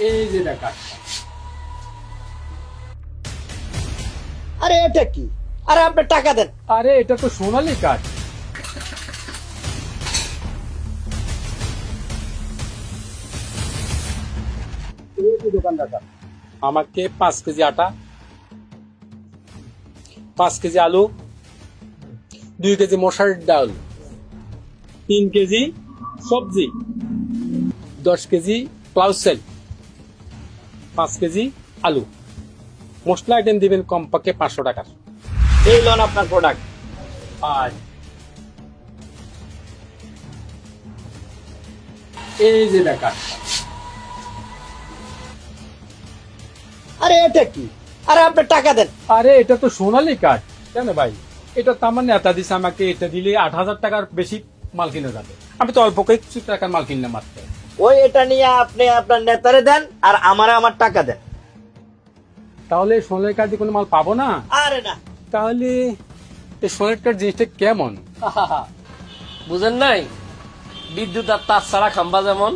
এই যে দেখা। আরে এটা কি? আরে আপনি টাকা দেন। আরে এটা তো সোনালী কাঠ। দোকানদার, আমাকে 5 কেজি আটা, 5 কেজি আলু, 2 কেজি মশার ডাল, 3 কেজি সবজি, 10 কেজি প্লাউসেল, 5 কেজি আলু। মশলা আইটেম দিবেন কমপক্ষে 500 টাকার। এই লোন আপনার প্রোডাক্ট। আর এই যে দেখা। আরে এটা কি? আরে আপনি টাকা দেন। আরে এটা তো সোনালী কাঠ। কেন ভাই? এটা তো আমার নেতা দিছে আমাকে, এটা দিলে 8,000 টাকার বেশি মাল কিনে যাবে। আমি তো অল্প কিছু টাকার মাল কিনলাম মাত্র। ওই এটা নিয়ে আপনি আপনার নেতারে দেন আর আমারে আমার টাকা দেন। তাহলে সোনালী কাঠ দিয়ে কোনো মাল পাবো না? আরে না, তাহলে এই সোনালী কাঠ জিনিসটা কেমন? বুঝেন নাই, বিদ্যুৎ আর তার ছাড়া খাম্বা যেমন